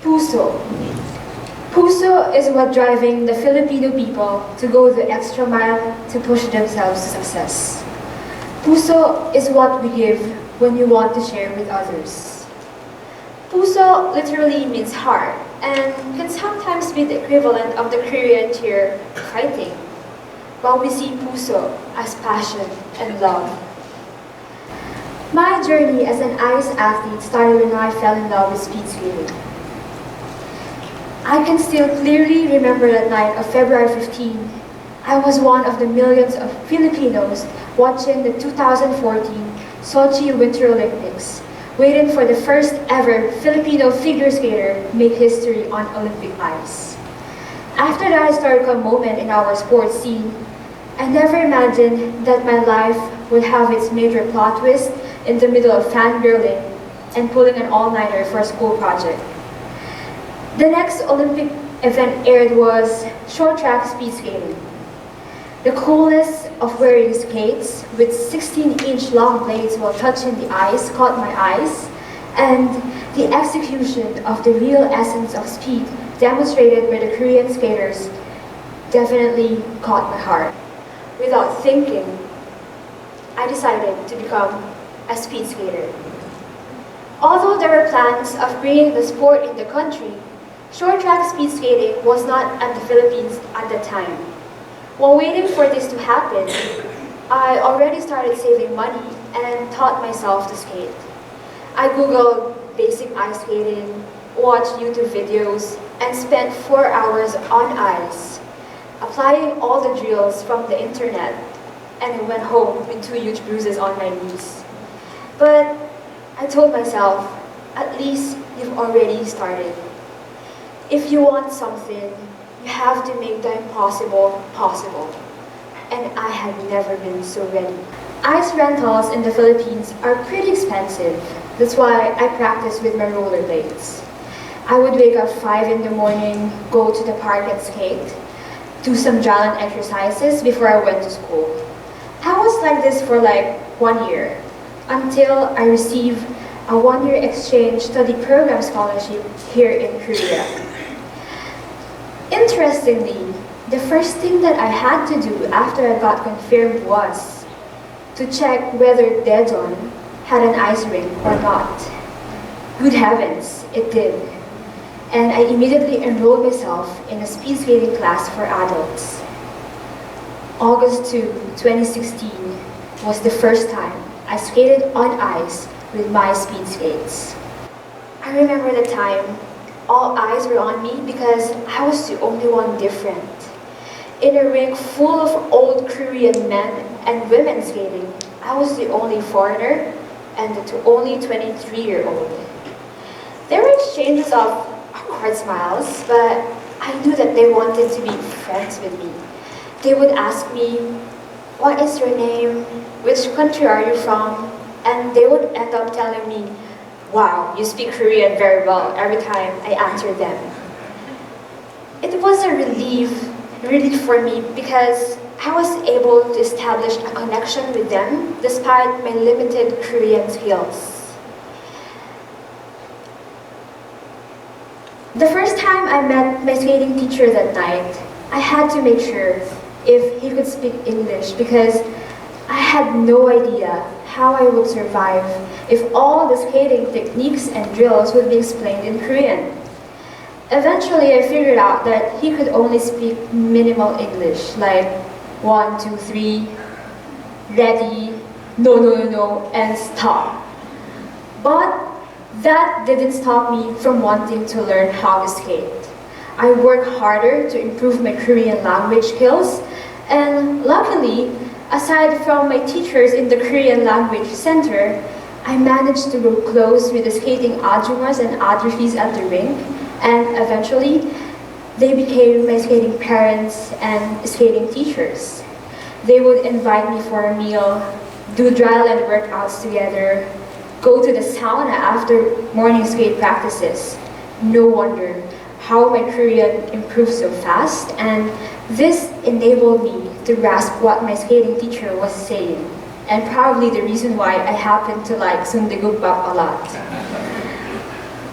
Puso. Puso is what driving the Filipino people to go the extra mile to push themselves to success. Puso is what we give when we want to share with others. Puso literally means heart and can sometimes be the equivalent of the Korean cheer fighting, while we see Puso as passion and love. My journey as an ice athlete started when I fell in love with speed skating. I can still clearly remember that night of February 15. I was one of the millions of Filipinos watching the 2014 Sochi Winter Olympics, waiting for the first ever Filipino figure skater to make history on Olympic ice. After that historical moment in our sports scene, I never imagined that my life would have its major plot twist in the middle of fangirling and pulling an all-nighter for a school project. The next Olympic event aired was short track speed skating. The coolness of wearing skates with 16-inch long blades while touching the ice caught my eyes, and the execution of the real essence of speed demonstrated by the Korean skaters definitely caught my heart. Without thinking, I decided to become a speed skater. Although there were plans of bringing the sport in the country, short track speed skating was not at the Philippines at the time. While waiting for this to happen, I already started saving money and taught myself to skate. I googled basic ice skating, watched YouTube videos, and spent 4 hours on ice, applying all the drills from the internet, and I went home with 2 huge bruises on my knees. But I told myself, at least you've already started. If you want something, you have to make the impossible possible. And I had never been so ready. Ice rentals in the Philippines are pretty expensive. That's why I practice with my rollerblades. I would wake up 5 in the morning, go to the park and skate, do some dry land exercises before I went to school. I was like this for like 1 year, until I received a 1-year exchange study program scholarship here in Korea. Interestingly, the first thing that I had to do after I got confirmed was to check whether Daejeon had an ice rink or not. Good heavens, it did. And I immediately enrolled myself in a speed skating class for adults. August 2, 2016 was the first time I skated on ice with my speed skates. I remember the time all eyes were on me because I was the only one different. In a rink full of old Korean men and women skating, I was the only foreigner and the only 23-year-old. There were exchanges of awkward smiles, but I knew that they wanted to be friends with me. They would ask me, "What is your name? Which country are you from?" And they would end up telling me, "Wow, you speak Korean very well," every time I answered them. It was a relief for me because I was able to establish a connection with them despite my limited Korean skills. The first time I met my skating teacher that night, I had to make sure if he could speak English because I had no idea how I would survive if all the skating techniques and drills would be explained in Korean. Eventually, I figured out that he could only speak minimal English, like 1, 2, 3, ready, no, no, no, no, and stop. But that didn't stop me from wanting to learn how to skate. I worked harder to improve my Korean language skills, and luckily, aside from my teachers in the Korean Language Center, I managed to grow close with the skating ajumas and adrifis at the rink, and eventually, they became my skating parents and skating teachers. They would invite me for a meal, do dry land workouts together, go to the sauna after morning skate practices. No wonder how my Korean improved so fast, and this enabled me to grasp what my skating teacher was saying, and probably the reason why I happen to like Sundae a lot.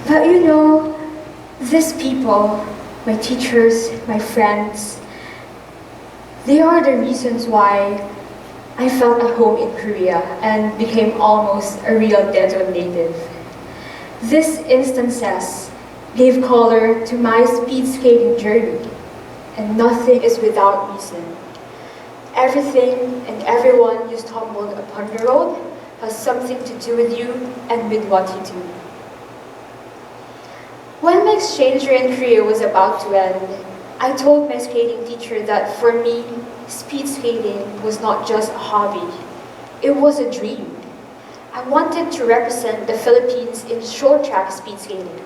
But you know, These people, my teachers, my friends, they are the reasons why I felt at home in Korea and became almost a real Daejeon native. These instances gave color to my speed skating journey, and nothing is without reason. Everything and everyone you stumbled upon the road has something to do with you and with what you do. When my exchange year in Korea was about to end, I told my skating teacher that for me, speed skating was not just a hobby, it was a dream. I wanted to represent the Philippines in short track speed skating.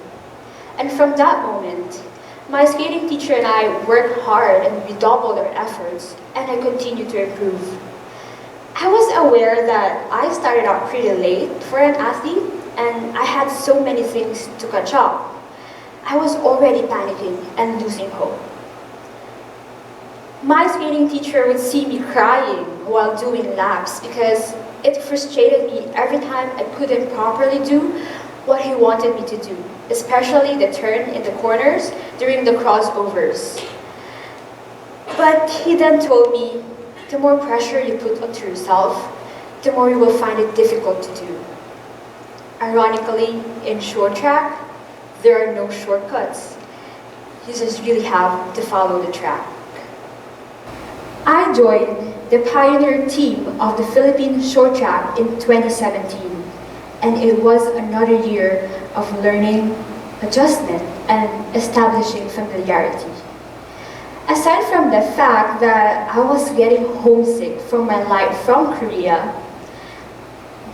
And from that moment, my skating teacher and I worked hard and redoubled our efforts, and I continued to improve. I was aware that I started out pretty late for an athlete, and I had so many things to catch up. I was already panicking and losing hope. My skating teacher would see me crying while doing laps because it frustrated me every time I couldn't properly do what he wanted me to do, especially the turn in the corners during the crossovers. But he then told me, the more pressure you put onto yourself, the more you will find it difficult to do. Ironically, in short track, there are no shortcuts. You just really have to follow the track. I joined the pioneer team of the Philippine short track in 2017, and it was another year of learning, adjustment, and establishing familiarity. Aside from the fact that I was getting homesick from my life from Korea,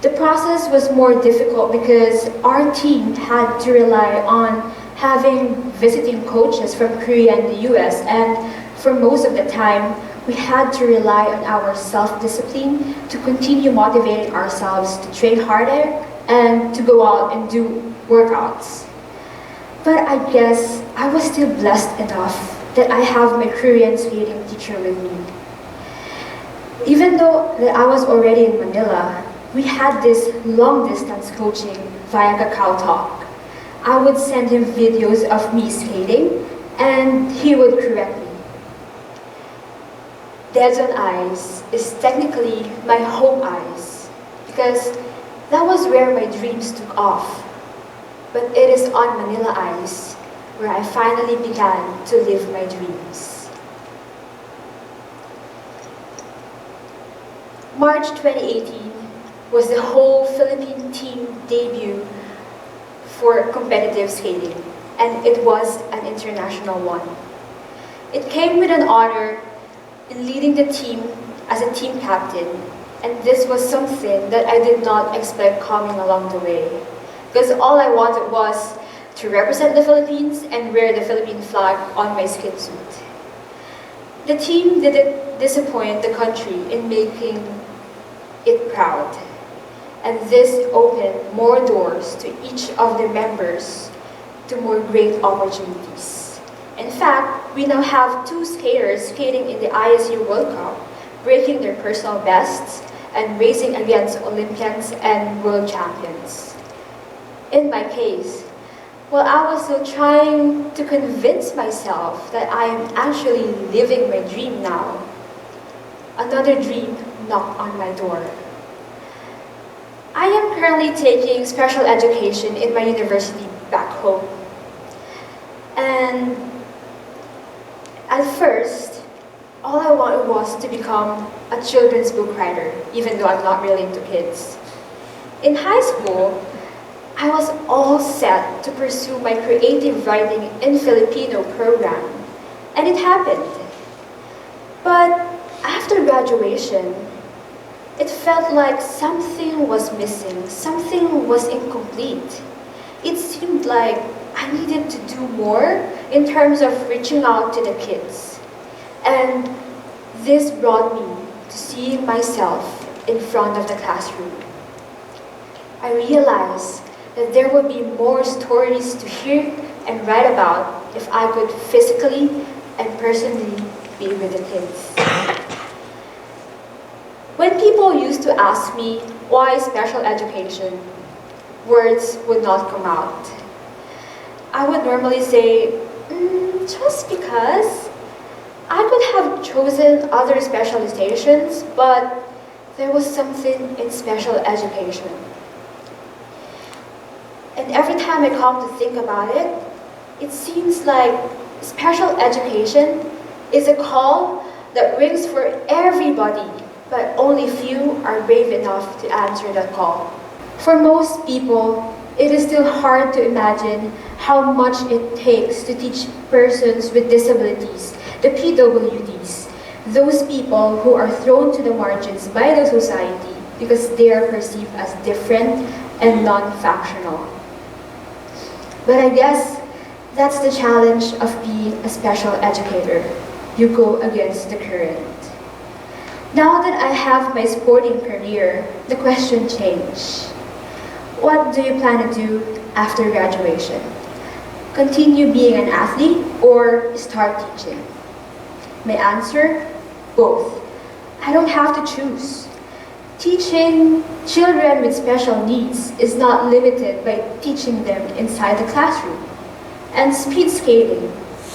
the process was more difficult because our team had to rely on having visiting coaches from Korea and the US, and for most of the time, we had to rely on our self-discipline to continue motivating ourselves to train harder and to go out and do workouts. But I guess I was still blessed enough that I have my Korean skating teacher with me. Even though that I was already in Manila, we had this long-distance coaching via Kakao Talk. I would send him videos of me skating, and he would correct me. Daejeon Ice is technically my home ice because that was where my dreams took off. But it is on Manila Ice where I finally began to live my dreams. March 2018 was the whole Philippine team debut for competitive skating, and it was an international one. It came with an honor in leading the team as a team captain, and this was something that I did not expect coming along the way, because all I wanted was to represent the Philippines and wear the Philippine flag on my skin suit. The team didn't disappoint the country in making it proud, and this opened more doors to each of the members to more great opportunities. In fact, we now have 2 skaters skating in the ISU World Cup, breaking their personal bests and racing against Olympians and world champions. In my case, while I was still trying to convince myself that I am actually living my dream now, another dream knocked on my door. I am currently taking special education in my university back home. And at first, all I wanted was to become a children's book writer, even though I'm not really into kids. In high school, I was all set to pursue my creative writing in Filipino program, and it happened. But after graduation, it felt like something was missing, something was incomplete. It seemed like I needed to do more in terms of reaching out to the kids. And this brought me to seeing myself in front of the classroom. I realized that there would be more stories to hear and write about if I could physically and personally be with the kids. When people used to ask me why special education, words would not come out. I would normally say, just because. I could have chosen other specializations, but there was something in special education. And every time I come to think about it, it seems like special education is a call that rings for everybody, but only few are brave enough to answer that call. For most people, it is still hard to imagine how much it takes to teach persons with disabilities, the PWDs, those people who are thrown to the margins by the society because they are perceived as different and non-functional. But I guess that's the challenge of being a special educator. You go against the current. Now that I have my sporting career, the question changed. What do you plan to do after graduation? Continue being an athlete or start teaching? My answer? Both. I don't have to choose. Teaching children with special needs is not limited by teaching them inside the classroom. And speed skating,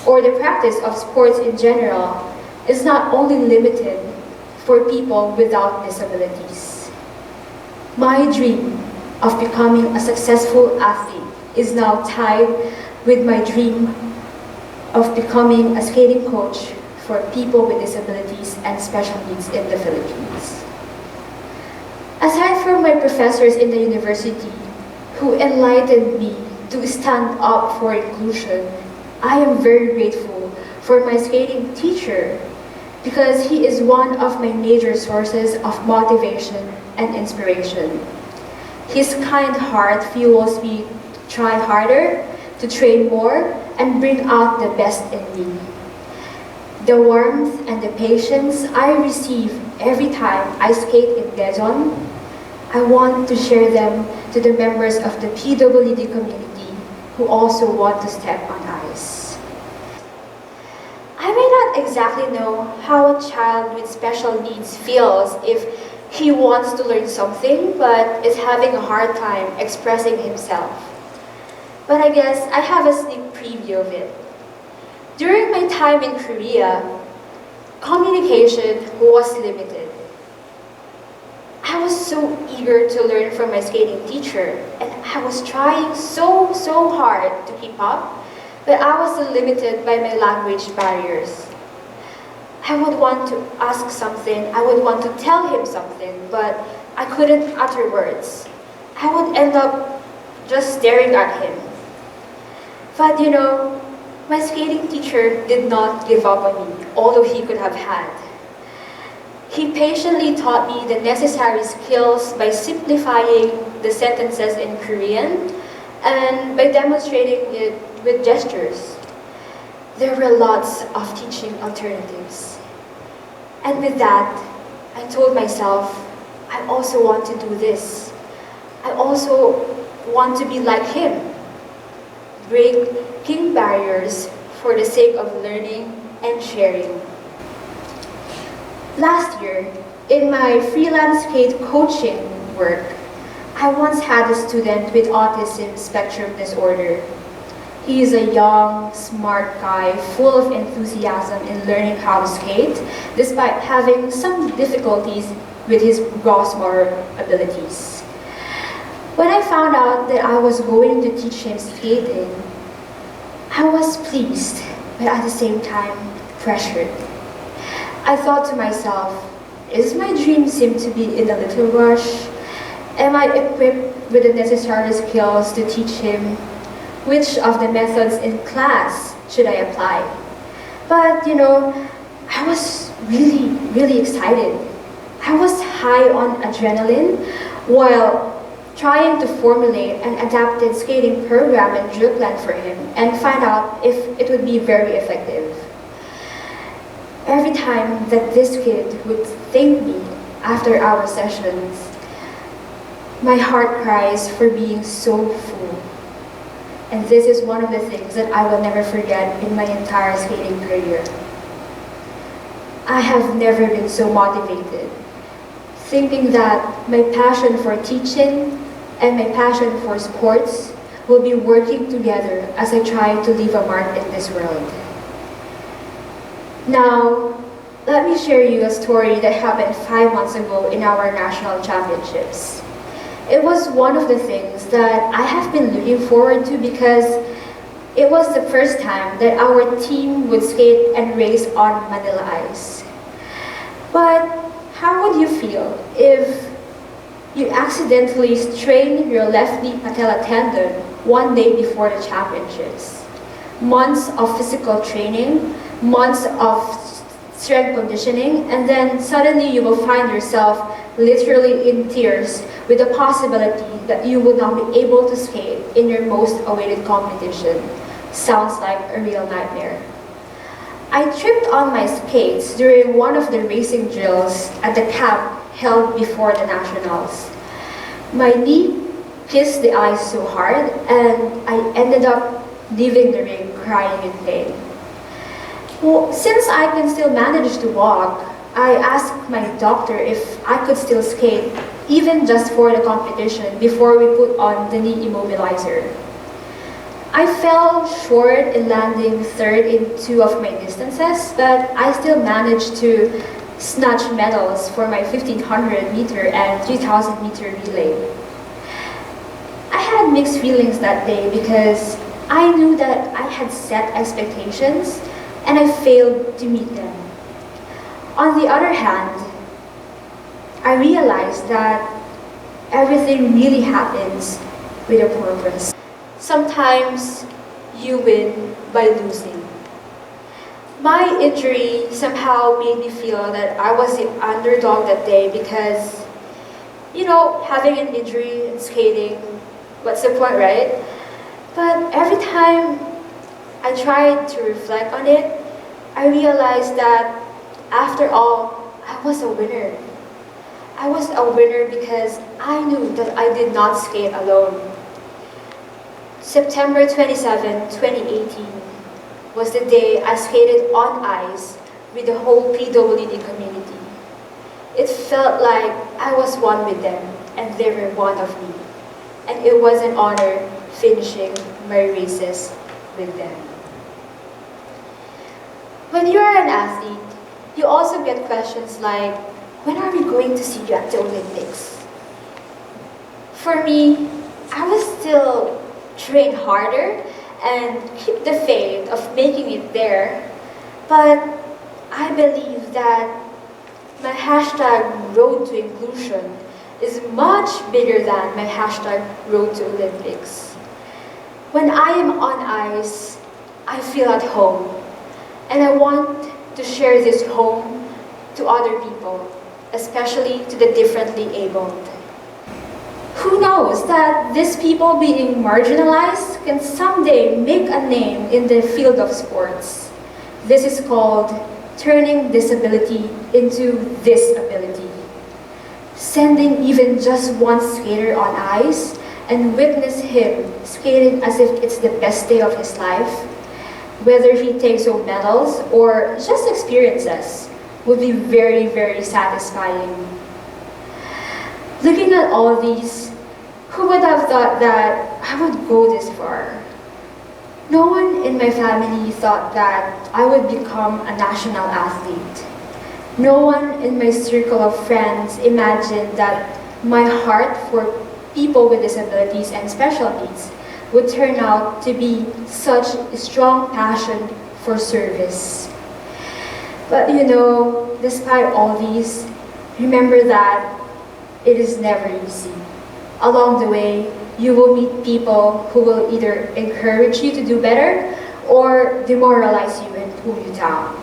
or the practice of sports in general, is not only limited for people without disabilities. My dream of becoming a successful athlete is now tied with my dream of becoming a skating coach for people with disabilities and special needs in the Philippines. Aside from my professors in the university who enlightened me to stand up for inclusion, I am very grateful for my skating teacher because he is one of my major sources of motivation and inspiration. His kind heart fuels me to try harder, to train more, and bring out the best in me. The warmth and the patience I receive every time I skate in Quezon, I want to share them to the members of the PWD community who also want to step on ice. I may not exactly know how a child with special needs feels if he wants to learn something but is having a hard time expressing himself. But I guess I have a sneak preview of it. During my time in Korea, communication was limited. I was so eager to learn from my skating teacher, and I was trying so hard to keep up, but I was limited by my language barriers. I would want to ask something, I would want to tell him something, but I couldn't utter words. I would end up just staring at him. But you know, my skating teacher did not give up on me, although he could have had. He patiently taught me the necessary skills by simplifying the sentences in Korean and by demonstrating it with gestures. There were lots of teaching alternatives. And with that, I told myself, I also want to do this. I also want to be like him. Breaking barriers for the sake of learning and sharing. Last year, in my freelance skate coaching work, I once had a student with autism spectrum disorder. He is a young, smart guy full of enthusiasm in learning how to skate, despite having some difficulties with his gross motor abilities. When I found out that I was going to teach him skating, I was pleased, but at the same time, pressured. I thought to myself, is my dream seem to be in a little rush? Am I equipped with the necessary skills to teach him? Which of the methods in class should I apply? But you know, I was really excited. I was high on adrenaline while trying to formulate an adapted skating program and drill plan for him and find out if it would be very effective. Every time that this kid would thank me after our sessions, my heart cries for being so full. And this is one of the things that I will never forget in my entire skating career. I have never been so motivated, thinking that my passion for teaching and my passion for sports will be working together as I try to leave a mark in this world. Now, let me share you a story that happened 5 months ago in our national championships. It was one of the things that I have been looking forward to because it was the first time that our team would skate and race on Manila ice. But how would you feel if you accidentally strain your left knee patella tendon one day before the championships? Months of physical training, months of strength conditioning, and then suddenly you will find yourself literally in tears with the possibility that you would not be able to skate in your most awaited competition. Sounds like a real nightmare. I tripped on my skates during one of the racing drills at the camp held before the nationals. My knee kissed the ice so hard and I ended up leaving the ring crying in pain. Well, since I can still manage to walk, I asked my doctor if I could still skate, even just for the competition, before we put on the knee immobilizer. I fell short in landing third in 2 of my distances, but I still managed to snatch medals for my 1500 meter and 3000 meter relay. I had mixed feelings that day because I knew that I had set expectations and I failed to meet them. On the other hand, I realized that everything really happens with a purpose. Sometimes you win by losing. My injury somehow made me feel that I was the underdog that day because, you know, having an injury in skating, what's the point, right? But every time I tried to reflect on it, I realized that after all, I was a winner. I was a winner because I knew that I did not skate alone. September 27, 2018 was the day I skated on ice with the whole PWD community. It felt like I was one with them and they were one of me. And it was an honor finishing my races with them. When you are an athlete, you also get questions like, when are we going to see you at the Olympics? For me, I was still train harder and keep the faith of making it there. But I believe that my hashtag road to inclusion is much bigger than my hashtag road to Olympics. When I am on ice, I feel at home. And I want to share this home to other people, especially to the differently abled. Who knows that these people being marginalized can someday make a name in the field of sports. This is called turning disability into this ability. Sending even just one skater on ice and witness him skating as if it's the best day of his life, whether he takes home medals or just experiences, would be very, very satisfying. Looking at all these, who would have thought that I would go this far? No one in my family thought that I would become a national athlete. No one in my circle of friends imagined that my heart for people with disabilities and special needs would turn out to be such a strong passion for service. But you know, despite all these, remember that it is never easy. Along the way, you will meet people who will either encourage you to do better or demoralize you and pull you down.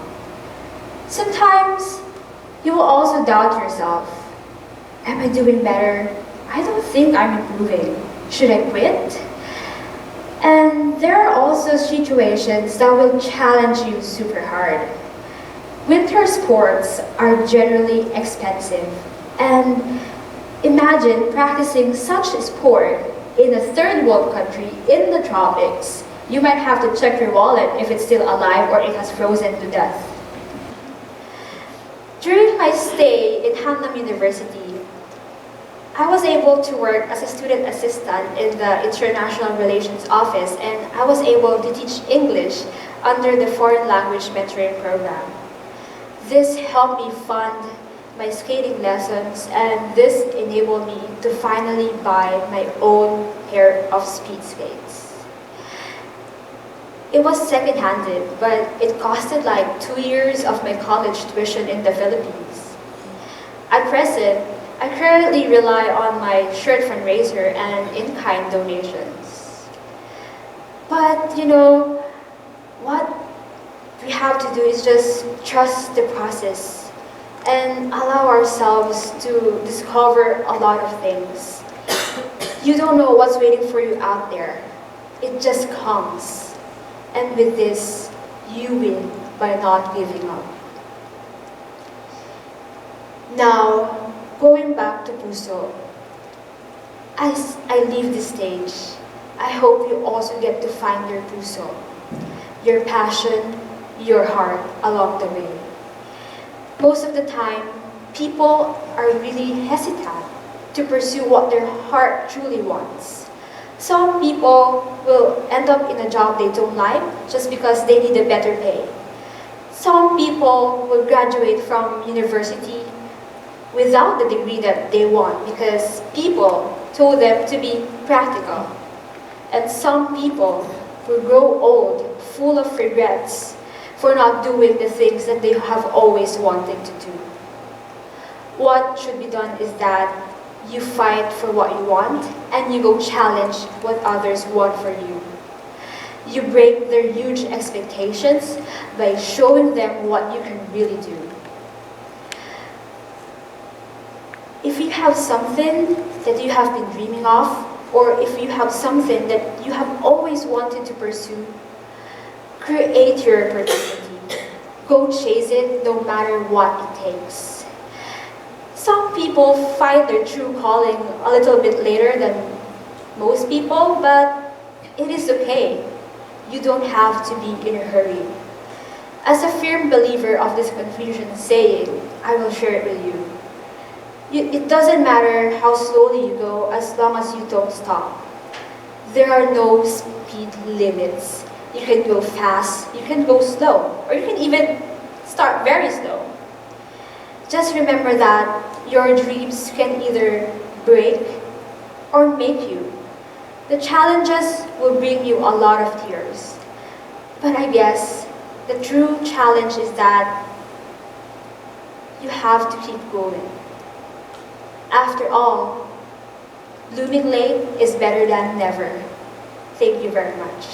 Sometimes, you will also doubt yourself. Am I doing better? I don't think I'm improving. Should I quit? And there are also situations that will challenge you super hard. Winter sports are generally expensive, and imagine practicing such a sport in a third world country in the tropics. You might have to check your wallet if it's still alive or it has frozen to death. During my stay in Hanam University, I was able to work as a student assistant in the International Relations Office, and I was able to teach English under the Foreign Language Mentoring Program. This helped me fund my skating lessons, and this enabled me to finally buy my own pair of speed skates. It was second-handed, but it costed like 2 years of my college tuition in the Philippines. At present, I currently rely on my shirt fundraiser and in-kind donations. But you know, what we have to do is just trust the process and allow ourselves to discover a lot of things. You don't know what's waiting for you out there. It just comes. And with this, you win by not giving up. Now, going back to Puso, as I leave this stage, I hope you also get to find your Puso, your passion, your heart along the way. Most of the time, people are really hesitant to pursue what their heart truly wants. Some people will end up in a job they don't like just because they need a better pay. Some people will graduate from university without the degree that they want because people told them to be practical. And some people will grow old, full of regrets for not doing the things that they have always wanted to do. What should be done is that you fight for what you want and you go challenge what others want for you. You break their huge expectations by showing them what you can really do. If you have something that you have been dreaming of, or if you have something that you have always wanted to pursue, create your opportunity. Go chase it no matter what it takes. Some people find their true calling a little bit later than most people, but it is okay. You don't have to be in a hurry. As a firm believer of this Confucian saying, I will share it with you. It doesn't matter how slowly you go as long as you don't stop. There are no speed limits. You can go fast, you can go slow, or you can even start very slow. Just remember that your dreams can either break or make you. The challenges will bring you a lot of tears. But I guess the true challenge is that you have to keep going. After all, blooming late is better than never. Thank you very much.